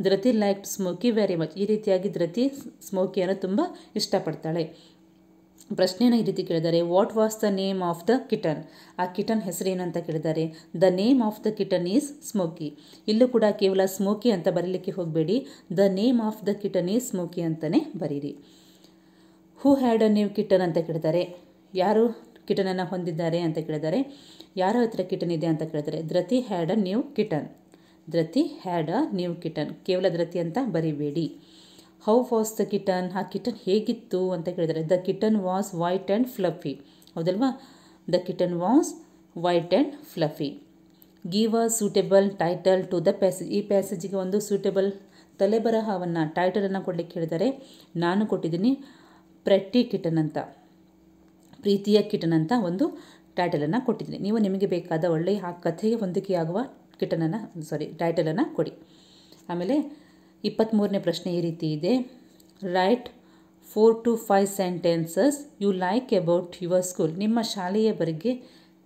Dhriti liked smoky very much. ಈ ರೀತಿಯಾಗಿ ಧೃತಿ ಸ್ಮೋಕಿಯನ್ನು ತುಂಬ ಇಷ್ಟಪಡ್ತಾಳೆ. ಪ್ರಶ್ನೆಯನ್ನು ಈ ರೀತಿ ಕೇಳಿದ್ದಾರೆ. What was the name of the kitten. ಆ ಕಿಟನ್ ಹೆಸರೇನು ಅಂತ ಕೇಳಿದ್ದಾರೆ. The name of the kitten is smoky. ಇಲ್ಲೂ ಕೂಡ ಕೇವಲ ಸ್ಮೋಕಿ ಅಂತ ಬರೀಲಿಕ್ಕೆ ಹೋಗಬೇಡಿ. The name of the kitten is smoky ಅಂತಲೇ ಬರೀರಿ. Who had a new kitten ಅಂತ ಕೇಳಿದ್ದಾರೆ. ಯಾರು ಕಿಟನನ್ನು ಹೊಂದಿದ್ದಾರೆ ಅಂತ ಕೇಳಿದ್ದಾರೆ. ಯಾರ ಹತ್ರ ಕಿಟನ್ ಇದೆ ಅಂತ ಕೇಳಿದ್ದಾರೆ. Dhruti had a new kitten. Dhruti had a new kitten, ಕೇವಲ ಧೃತಿ ಅಂತ ಬರೀಬೇಡಿ. How was the kitten. ಆ ಕಿಟನ್ ಹೇಗಿತ್ತು ಅಂತ ಕೇಳಿದರೆ. The kitten was white and fluffy. ಹೌದಲ್ವಾ. The kitten was white and fluffy. Give a suitable title to the passage. ಈ ಪ್ಯಾಸೇಜಿಗೆ ಒಂದು ಸೂಟೇಬಲ್ ತಲೆಬರಹವನ್ನು, ಟೈಟಲನ್ನು ಕೊಡಲಿಕ್ಕೆ ಹೇಳಿದ್ದಾರೆ. ನಾನು ಕೊಟ್ಟಿದ್ದೀನಿ ಪ್ರೆಟ್ಟಿ ಕಿಟನ್ ಅಂತ, ಪ್ರೀತಿಯ ಕಿಟನ್ ಅಂತ ಒಂದು ಟೈಟಲನ್ನು ಕೊಟ್ಟಿದ್ದೀನಿ. ನೀವು ನಿಮಗೆ ಬೇಕಾದ ಒಳ್ಳೆಯ ಆ ಕಥೆಗೆ ಹೊಂದಿಕೆಯಾಗುವ ಟೈಟಲನ್ನು ಕೊಡಿ. ಆಮೇಲೆ 23ನೇ ಪ್ರಶ್ನೆ ಈ ರೀತಿ ಇದೆ. Write 4 to 5 sentences you like about your school. ನಿಮ್ಮ ಶಾಲೆಯ ಬಗ್ಗೆ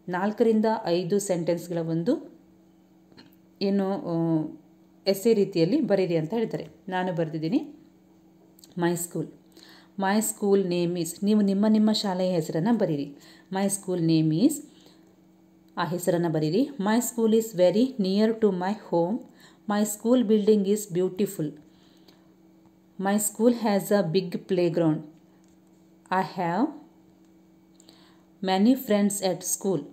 4ರಿಂದ 5 ಸೆಂಟೆನ್ಸ್ಗಳ ಒಂದು ಏನು ಎಸ್ಸೆ ರೀತಿಯಲ್ಲಿ ಬರೀರಿ ಅಂತ ಹೇಳ್ತಾರೆ. ನಾನು ಬರೆದಿದ್ದೀನಿ my school. My school name is, ನೀವು ನಿಮ್ಮ ಶಾಲೆಯ ಹೆಸರನ್ನು ಬರೀರಿ. ಮೈ ಸ್ಕೂಲ್ ನೇಮ್ ಈಸ್, ಆ ಹೆಸರನ್ನು ಬರೀರಿ. My school is very near to my home. My school building is beautiful. My school has a big playground. I have many friends at school.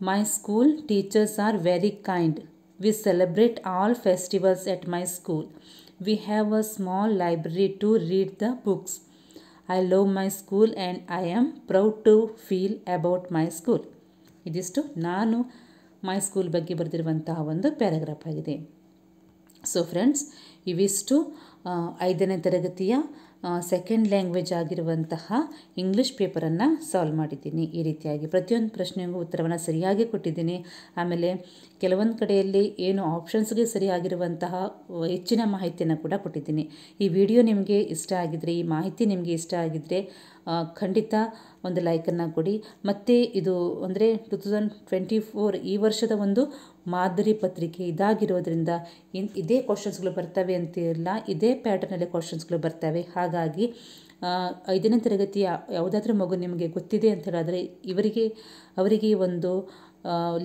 My school teachers are very kind. We celebrate all festivals at my school. We have a small library to read the books. I love my school and I am proud to feel about my school. ಇದಿಷ್ಟು ನಾನು my school ಬಗ್ಗೆ ಬರೆದಿರುವಂತಹ ಒಂದು paragraph ಆಗಿದೆ. So friends, ಇವಿಷ್ಟು 5ನೇ ತರಗತಿಯ second language ಆಗಿರುವಂತಹ ಇಂಗ್ಲೀಷ್ ಪೇಪರನ್ನು ಸಾಲ್ವ್ ಮಾಡಿದ್ದೀನಿ. ಈ ರೀತಿಯಾಗಿ ಪ್ರತಿಯೊಂದು ಪ್ರಶ್ನೆಗೂ ಉತ್ತರವನ್ನು ಸರಿಯಾಗಿ ಕೊಟ್ಟಿದ್ದೀನಿ. ಆಮೇಲೆ ಕೆಲವೊಂದು ಕಡೆಯಲ್ಲಿ ಏನು ಆಪ್ಷನ್ಸ್ಗೆ ಸರಿಯಾಗಿರುವಂತಹ ಹೆಚ್ಚಿನ ಮಾಹಿತಿಯನ್ನು ಕೂಡ ಕೊಟ್ಟಿದ್ದೀನಿ. ಈ ವಿಡಿಯೋ ನಿಮಗೆ ಇಷ್ಟ ಆಗಿದ್ದರೆ, ಈ ಮಾಹಿತಿ ನಿಮಗೆ ಇಷ್ಟ ಆಗಿದ್ದರೆ ಖಂಡಿತ ಒಂದು ಲೈಕನ್ನು ಕೊಡಿ. ಮತ್ತು ಇದು ಅಂದರೆ 2024 ಈ ವರ್ಷದ ಒಂದು ಮಾದರಿ ಪತ್ರಿಕೆ ಇದಾಗಿರೋದ್ರಿಂದ ಇದೇ ಕ್ವಶನ್ಸ್ಗಳು ಬರ್ತವೆ ಅಂತಿಲ್ಲ, ಇದೇ ಪ್ಯಾಟರ್ನಲ್ಲಿ ಕ್ವಶನ್ಸ್ಗಳು ಬರ್ತವೆ. ಹಾಗಾಗಿ 5ನೇ ತರಗತಿಯ ಯಾವುದಾದ್ರೂ ಮಗು ನಿಮಗೆ ಗೊತ್ತಿದೆ ಅಂತ ಹೇಳಿದ್ರೆ ಅವರಿಗೆ ಒಂದು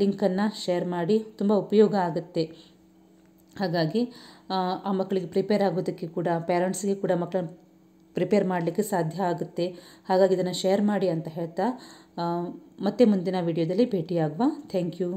ಲಿಂಕನ್ನು ಶೇರ್ ಮಾಡಿ, ತುಂಬ ಉಪಯೋಗ ಆಗುತ್ತೆ. ಹಾಗಾಗಿ ಆ ಮಕ್ಕಳಿಗೆ ಪ್ರಿಪೇರ್ ಆಗೋದಕ್ಕೆ ಕೂಡ, ಪೇರೆಂಟ್ಸ್ಗೆ ಕೂಡ ಮಕ್ಕಳನ್ನ ಪ್ರಿಪೇರ್ ಮಾಡಲಿಕ್ಕೆ ಸಾಧ್ಯ ಆಗುತ್ತೆ. ಹಾಗಾಗಿ ಇದನ್ನು ಶೇರ್ ಮಾಡಿ ಅಂತ ಹೇಳ್ತಾ ಮತ್ತೆ ಮುಂದಿನ ವಿಡಿಯೋದಲ್ಲಿ ಭೇಟಿಯಾಗುವ. Thank you.